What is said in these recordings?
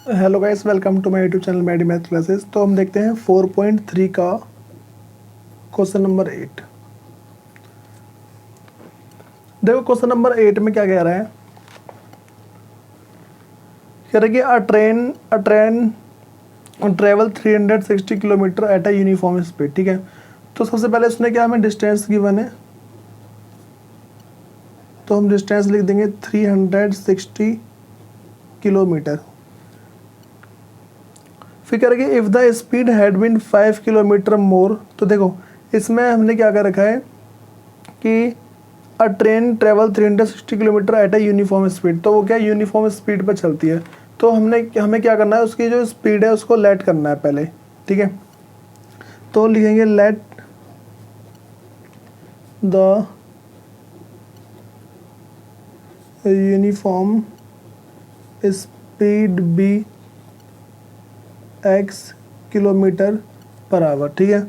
Hello guys, welcome to my YouTube channel Maddy math classes. तो हम देखते हैं 4.3 का क्वेश्चन नंबर 8। देखो क्वेश्चन नंबर 8 में क्या कह रहा है। कह रहा है कि a train travel 360 kilometre at a uniform speed. ठीक है, तो सबसे पहले उसने क्या हमें डिस्टेंस गिवन है, तो हम डिस्टेंस लिख देंगे 360 किलोमीटर। फिर कह रहा है कि if the speed had been 5 kilometre more. तो देखो इसमें हमने क्या कर रखा है कि a train travel 360 kilometre at a uniform speed. तो वो क्या यूनिफॉर्म स्पीड पर चलती है। तो हमें क्या करना है, उसकी जो स्पीड है उसको लेट करना है पहले। ठीक है, तो लिखेंगे let the uniform speed be x kilometre per hour. ठीक है,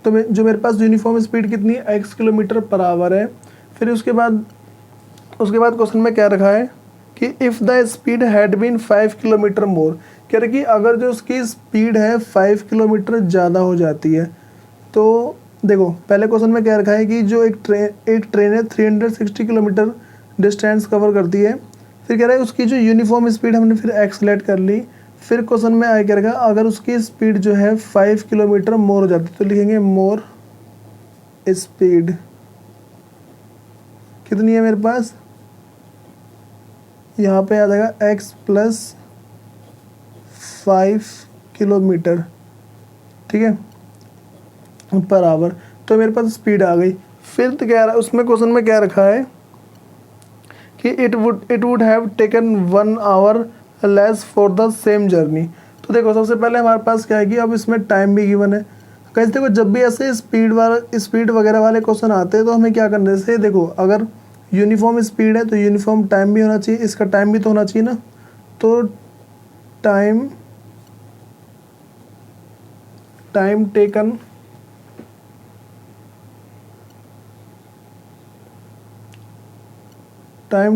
तो जो मेरे पास यूनिफॉर्म स्पीड कितनी है, x किलोमीटर पर आवर है। फिर उसके बाद क्वेश्चन में क्या रखा है कि if the speed had been 5 kilometre more. कह रहे कि अगर जो उसकी स्पीड है 5 किलोमीटर ज़्यादा हो जाती है। तो देखो पहले क्वेश्चन में क्या रखा है कि जो एक ट्रेन है 360 किलोमीटर डिस्टेंस कवर करती है। फिर कह रहा है उसकी जो यूनिफॉर्म स्पीड हमने फिर एक्सलेट कर ली। फिर क्वेश्चन में आया क्या रखा, अगर उसकी स्पीड जो है 5 किलोमीटर मोर हो जाती है तो लिखेंगे मोर स्पीड कितनी है मेरे पास, यहाँ पे आ जाएगा x प्लस 5 किलोमीटर। ठीक है, पर आवर। तो मेरे पास स्पीड आ गई। फिर तो क्या रहा उसमें क्वेश्चन में क्या रखा है कि it would have taken 1 hour less for the same journey. तो देखो सबसे पहले हमारे पास क्या है कि अब इसमें टाइम भी गिवन है। कैसे देखो जब भी ऐसे स्पीड वगैरह वाले क्वेश्चन आते हैं तो हमें क्या करना है, जैसे देखो अगर यूनिफॉर्म स्पीड है तो यूनिफॉर्म टाइम भी होना चाहिए, इसका टाइम भी तो होना चाहिए ना। तो time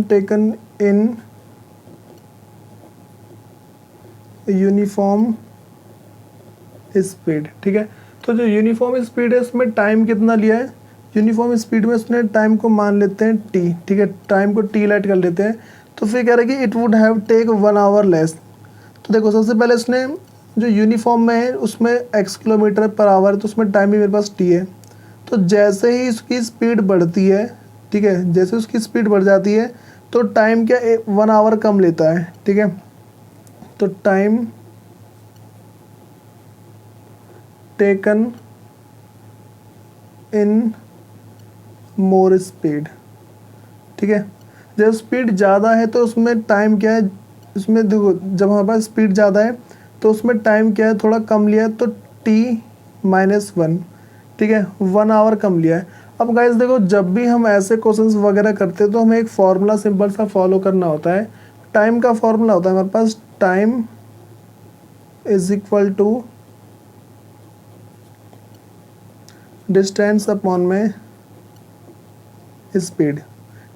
taken in uniform speed. ठीक है, तो जो यूनिफॉर्म स्पीड है उसमें टाइम कितना लिया है, यूनिफॉर्म स्पीड में उसने टाइम को मान लेते हैं टी। ठीक है, टाइम को टी लाइट कर लेते हैं। तो फिर कह रहे हैं कि it would have take 1 hour less. तो देखो सबसे पहले उसने जो यूनिफॉर्म में है उसमें x किलोमीटर पर आवर है, तो उसमें टाइम भी मेरे पास t है। तो जैसे ही उसकी स्पीड बढ़ती है, ठीक है, जैसे उसकी स्पीड बढ़ जाती है तो टाइम क्या 1 आवर कम लेता है। ठीक है, तो time taken in more speed. ठीक है, जब स्पीड ज़्यादा है तो उसमें टाइम क्या है, उसमें देखो जब हमारे पास स्पीड ज़्यादा है तो उसमें टाइम क्या है थोड़ा कम लिया है, तो t-1। ठीक है, 1 आवर कम लिया है। अब गाइस देखो जब भी हम ऐसे क्वेश्चंस वगैरह करते हैं तो हमें एक फार्मूला सिंपल सा फॉलो करना होता है। टाइम का फार्मूला होता है हमारे पास, time is equal to distance upon में स्पीड।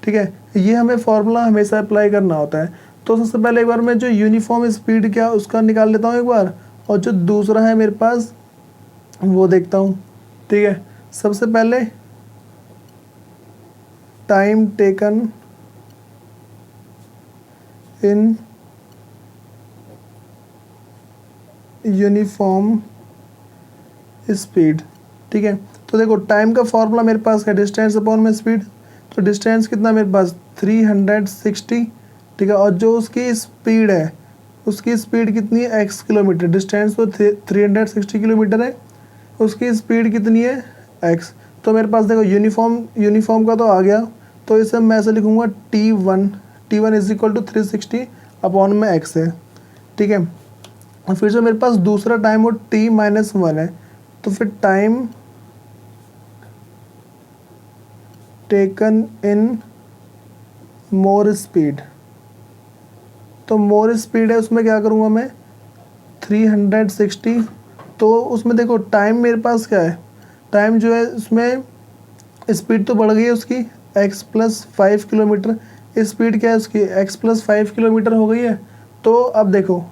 ठीक है, ये हमें फॉर्मूला हमेशा अप्लाई करना होता है। तो सबसे पहले एक बार मैं जो यूनिफॉर्म स्पीड क्या उसका निकाल लेता हूँ एक बार, और जो दूसरा है मेरे पास वो देखता हूँ। ठीक है, सबसे पहले time taken in uniform speed. ठीक है, तो देखो टाइम का फॉर्मूला मेरे पास है डिस्टेंस अपॉन में स्पीड। तो डिस्टेंस कितना मेरे पास 360। ठीक है, और जो उसकी स्पीड है उसकी स्पीड कितनी है x किलोमीटर, डिस्टेंस तो 360 किलोमीटर है, उसकी स्पीड कितनी है x। तो मेरे पास देखो यूनिफॉर्म का तो आ गया, तो इसे मैं ऐसे लिखूँगा t1 is equal to 360 upon में x है। ठीक है, और फिर जो मेरे पास दूसरा टाइम वो t-1 है, तो फिर time taken in more speed. तो मोर स्पीड है उसमें क्या करूँगा मैं 360। तो उसमें देखो टाइम मेरे पास क्या है, टाइम जो है उसमें स्पीड तो बढ़ गई है उसकी x प्लस 5 किलोमीटर। स्पीड क्या है उसकी x प्लस 5 किलोमीटर हो गई है। तो अब देखो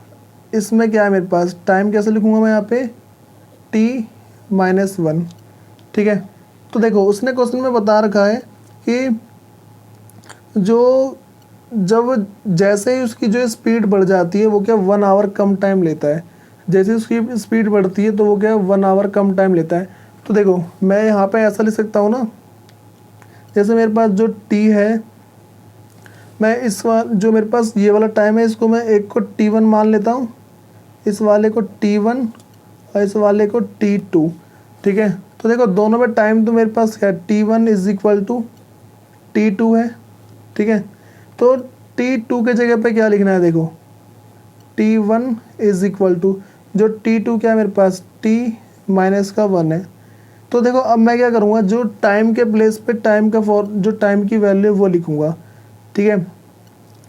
इसमें क्या है मेरे पास, टाइम कैसे लिखूँगा मैं यहाँ पे, t-1, ठीक है। तो देखो उसने क्वेश्चन में बता रखा है कि जो जब जैसे ही उसकी जो स्पीड बढ़ जाती है वो क्या 1 आवर कम टाइम लेता है, जैसे उसकी स्पीड बढ़ती है तो वो क्या 1 आवर कम टाइम लेता है। तो देखो मैं यहाँ पे ऐसा लिख सकता हूँ ना, जैसे मेरे पास जो t है, मैं जो मेरे पास ये वाला टाइम है इसको मैं एक को t1 मान लेता हूँ, इस वाले को t1 और इस वाले को t2, ठीक है। तो देखो दोनों में टाइम तो मेरे पास क्या है, t1 is equal to t2 है, ठीक है। तो t2 के जगह पे क्या लिखना है, देखो t1 इज इक्वल टू जो t2 क्या है मेरे पास t-1 है। तो देखो अब मैं क्या करूँगा, जो टाइम के प्लेस पे टाइम का जो टाइम की वैल्यू वो लिखूँगा, ठीक है।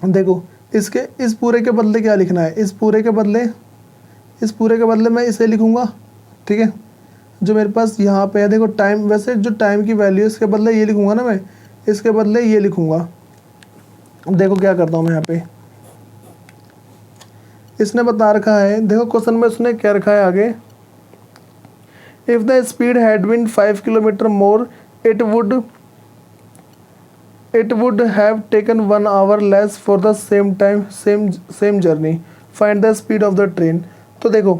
देखो इसके इस पूरे के बदले क्या लिखना है, इस पूरे के बदले मैं इसे लिखूँगा, ठीक है। जो मेरे पास यहाँ पे है देखो टाइम, वैसे जो टाइम की वैल्यू है इसके बदले ये लिखूँगा ना मैं, इसके बदले ये लिखूँगा। देखो क्या करता हूँ मैं यहाँ पे, इसने बता रखा है, देखो क्वेश्चन में उसने क्या रखा है आगे, if the speed had been 5 kilometre more it would have taken 1 hour less for the same journey, find the speed of the train. तो देखो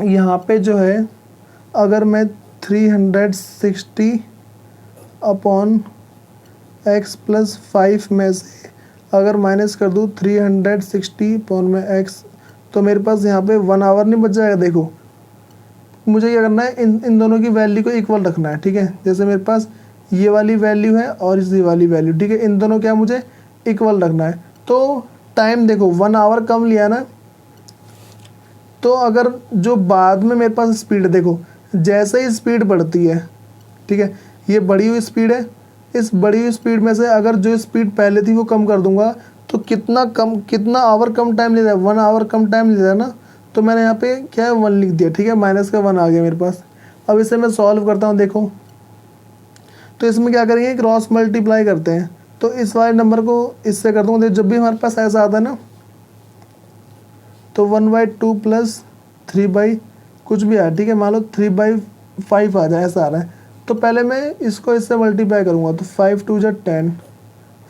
यहाँ पे जो है अगर मैं 360 अपॉन x प्लस 5 में से अगर माइनस कर दूँ 360 अपॉन में x, तो मेरे पास यहाँ पे 1 आवर नहीं बच जाएगा। देखो मुझे क्या करना है, इन दोनों की वैल्यू को इक्वल रखना है, ठीक है। जैसे मेरे पास ये वाली वैल्यू है और इस वाली वैल्यू, ठीक है, इन दोनों क्या मुझे इक्वल रखना है। तो टाइम देखो 1 आवर कम लिया ना, तो अगर जो बाद में मेरे पास स्पीड, देखो जैसे ही स्पीड बढ़ती है, ठीक है, ये बढ़ी हुई स्पीड है, इस बढ़ी हुई स्पीड में से अगर जो स्पीड पहले थी वो कम कर दूंगा तो कितना आवर कम टाइम ले रहा है, 1 आवर कम टाइम ले रहा है ना। तो मैंने यहाँ पे क्या है 1 लिख दिया, ठीक है, माइनस का 1 आ गया मेरे पास। अब इसे मैं सॉल्व करता हूँ, देखो तो इसमें क्या करेंगे, क्रॉस मल्टीप्लाई करते हैं। तो इस वाले नंबर को इससे कर दूँगा, जब भी हमारे पास ऐसा आता है ना तो 1/2 प्लस 3 कुछ भी आया, ठीक है, मान लो 3/5 आ जाए, ऐसा आ रहा है। तो पहले मैं इसको इससे मल्टीप्लाई करूँगा, तो 5 2 जा 10,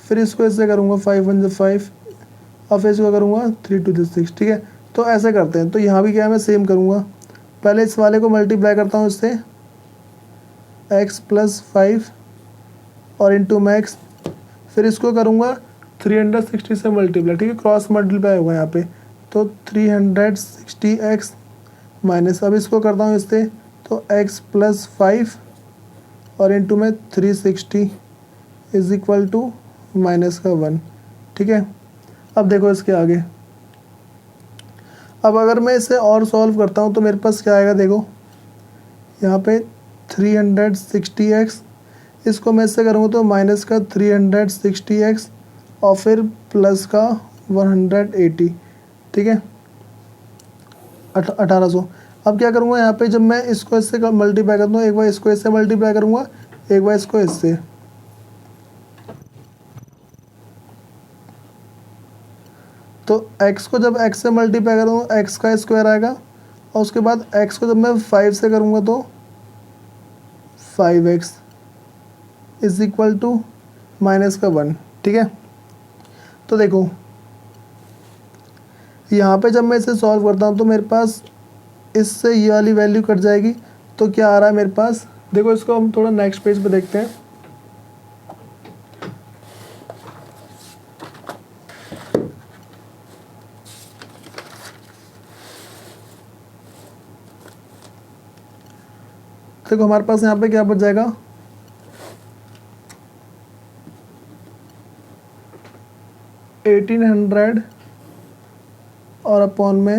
फिर इसको इससे करूँगा 5 1 जा 5, और फिर इसको करूँगा 3 2 जा 6, ठीक है। तो ऐसे करते हैं, तो यहाँ भी क्या है मैं सेम करूँगा, पहले इस वाले को मल्टीप्लाई करता हूँ इससे x प्लस 5 और इंटू मैक्स, फिर इसको करूँगा 360 से मल्टीप्लाई, ठीक है, क्रॉस मल्टीप्लाई होगा यहाँ पे, तो 360x माइनस, अब इसको करता हूँ इससे, तो x प्लस 5 और इंटू में 360 इज इक्वल टू माइनस का 1, ठीक है। अब देखो इसके आगे, अब अगर मैं इसे और सॉल्व करता हूँ तो मेरे पास क्या आएगा, देखो यहाँ पे 360x, इसको मैं इससे करूँगा तो माइनस का 360x और फिर प्लस का 180, ठीक है, 1800। अब क्या करूँगा यहाँ पे, जब मैं इसको इससे मल्टीप्लाई करता हूँ, एक बार इसको इससे मल्टीप्लाई करूँगा, एक बार इसको इससे, तो x को जब x से मल्टीप्लाई करूँगा x का स्क्वायर आएगा, और उसके बाद x को जब मैं 5 से करूँगा तो 5x is equal to minus का 1, ठीक है। तो देखो यहाँ पे जब मैं इसे सॉल्व करता हूँ तो मेरे पास इससे ये वाली वैल्यू कट जाएगी, तो क्या आ रहा है मेरे पास, देखो इसको हम थोड़ा नेक्स्ट पेज पे देखते हैं। देखो हमारे पास यहाँ पे क्या बच जाएगा, 1800 और अपॉन में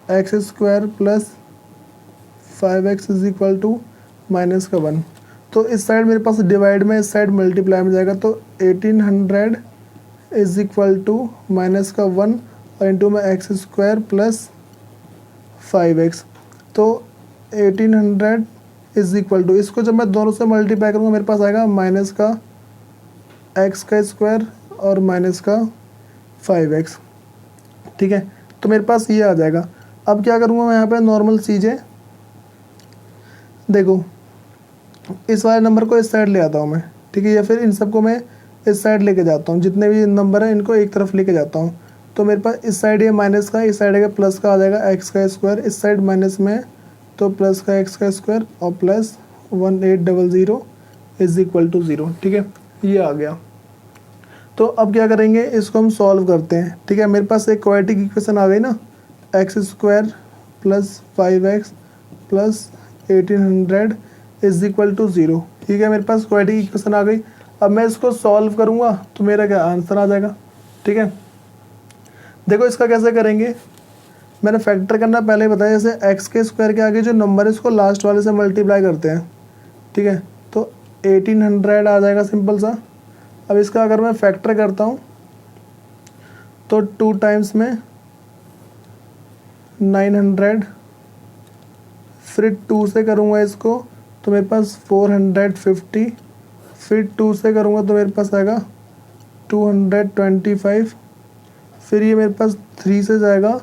x square plus 5x is equal to minus का 1। तो इस साइड मेरे पास डिवाइड में, इस साइड मल्टीप्लाई में जाएगा, तो 1800 इज इक्वल टू माइनस का 1 और इंटू में एक्स स्क्वायर प्लस 5x। तो 1800 इज इक्वल टू, इसको जब मैं दोनों से मल्टीप्लाई करूँगा मेरे पास आएगा माइनस का x का स्क्वायर और माइनस का 5x, ठीक है। तो मेरे पास ये आ जाएगा। अब क्या करूँगा मैं यहाँ पे नॉर्मल चीज़ें, देखो इस वाले नंबर को इस साइड ले आता हूँ मैं, ठीक है, या फिर इन सबको मैं इस साइड लेके जाता हूँ, जितने भी नंबर हैं इनको एक तरफ लेके जाता हूँ। तो मेरे पास इस साइड ये माइनस का, इस साइड है प्लस का आ जाएगा एक्स का स्क्वायर, इस साइड माइनस में तो प्लस का एक्स का स्क्वायर और प्लस 1800 इज इक्वल टू 0, ठीक है, ये आ गया। तो अब क्या करेंगे, इसको हम सॉल्व करते हैं, ठीक है। मेरे पास एक क्वाड्रेटिक इक्वेशन आ गई ना, x square plus 5x plus 1800 is equal to 0, ठीक है, मेरे पास क्वाड्रेटिक इक्वेशन आ गई। अब मैं इसको सॉल्व करूँगा तो मेरा क्या आंसर आ जाएगा, ठीक है। देखो इसका कैसे करेंगे, मैंने फैक्टर करना पहले ही बताया, जैसे एक्स के स्क्वायर के आगे जो नंबर है इसको लास्ट वाले से मल्टीप्लाई करते हैं, ठीक है। तो 1800 आ जाएगा सिंपल सा। अब इसका अगर मैं फैक्टर करता हूँ तो 2 टाइम्स में 900, फिर 2 से करूँगा इसको तो मेरे पास 450, फिर 2 से करूँगा तो मेरे पास आएगा 225, फिर ये मेरे पास 3 से जाएगा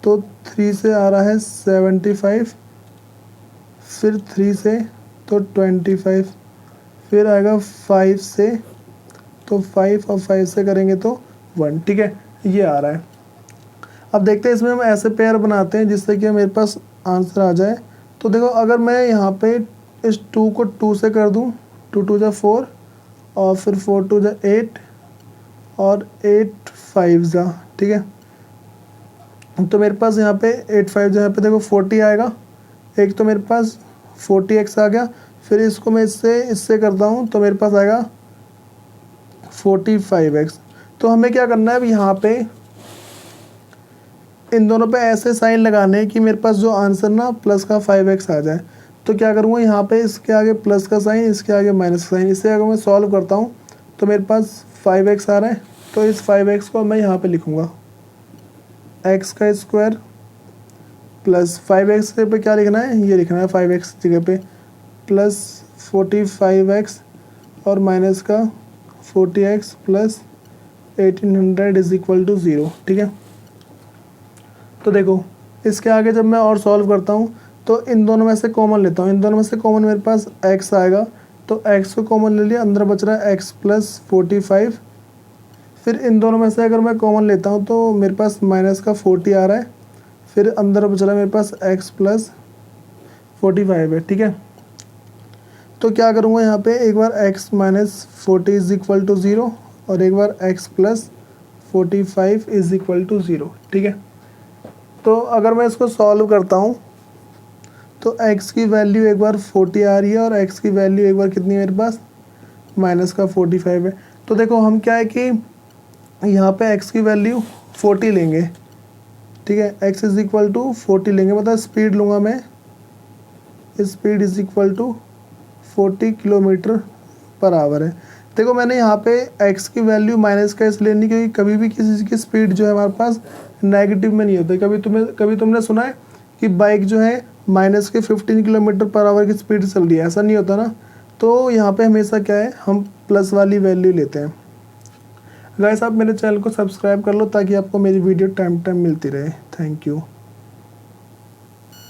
तो 3 से आ रहा है 75, फिर 3 से तो 25, फिर आएगा 5 से तो 5 और 5 से करेंगे तो 1, ठीक है, ये आ रहा है। अब देखते हैं इसमें हम ऐसे पेयर बनाते हैं जिससे कि मेरे पास आंसर आ जाए। तो देखो अगर मैं यहाँ पे इस 2 को 2 से कर दूँ, 2 2 जा 4 और फिर 4 2 जा 8 और 8 5 जा, ठीक है, तो मेरे पास यहाँ पे 8 5 यहाँ पे देखो 40 आएगा, एक तो मेरे पास 40x आ गया, फिर इसको मैं इससे करता हूँ तो मेरे पास आएगा 45x। तो हमें क्या करना है, अब यहाँ पे इन दोनों पे ऐसे साइन लगाने हैं कि मेरे पास जो आंसर ना प्लस का 5x आ जाए। तो क्या करूँगा, यहाँ पे इसके आगे प्लस का साइन, इसके आगे माइनस का साइन, इससे अगर मैं सॉल्व करता हूँ तो मेरे पास 5x आ रहा है। तो इस 5x को मैं यहाँ पे लिखूँगा x का स्क्वायर प्लस 5x पे क्या लिखना है, ये लिखना है 5x जगह पे, प्लस 45x और माइनस का 40x plus 1800 is equal to 0, ठीक है। तो देखो इसके आगे जब मैं और सॉल्व करता हूँ तो इन दोनों में से कॉमन लेता हूँ, इन दोनों में से कॉमन मेरे पास x आएगा, तो x को कॉमन ले लिया, अंदर बच रहा है x प्लस 45, फिर इन दोनों में से अगर मैं कॉमन लेता हूँ तो मेरे पास माइनस का 40 आ रहा है, फिर अंदर बच रहा है मेरे पास x प्लस 45 है, ठीक है। तो क्या करूँगा यहाँ पे, एक बार x minus 40 is equal to 0 और एक बार x plus 45 is equal to 0, ठीक है। तो अगर मैं इसको सॉल्व करता हूँ तो x की वैल्यू एक बार 40 आ रही है और x की वैल्यू एक बार कितनी है मेरे पास, माइनस का 45 है। तो देखो हम क्या है कि यहाँ पे x की वैल्यू 40 लेंगे, ठीक है, x इज इक्वल टू 40 लेंगे, मतलब स्पीड लूँगा मैं, speed is equal to 40 kilometre per hour है। देखो मैंने यहाँ पे x की वैल्यू माइनस का इसलिए नहीं, क्योंकि कभी भी किसी की स्पीड जो है हमारे पास नेगेटिव में नहीं होता। कभी तुमने सुना है कि बाइक जो है माइनस के 15 किलोमीटर पर आवर की स्पीड चल रही है, ऐसा नहीं होता ना। तो यहाँ पे हमेशा क्या है, हम प्लस वाली वैल्यू लेते हैं। गाइस आप मेरे चैनल को सब्सक्राइब कर लो ताकि आपको मेरी वीडियो टाइम मिलती रहे। Thank you.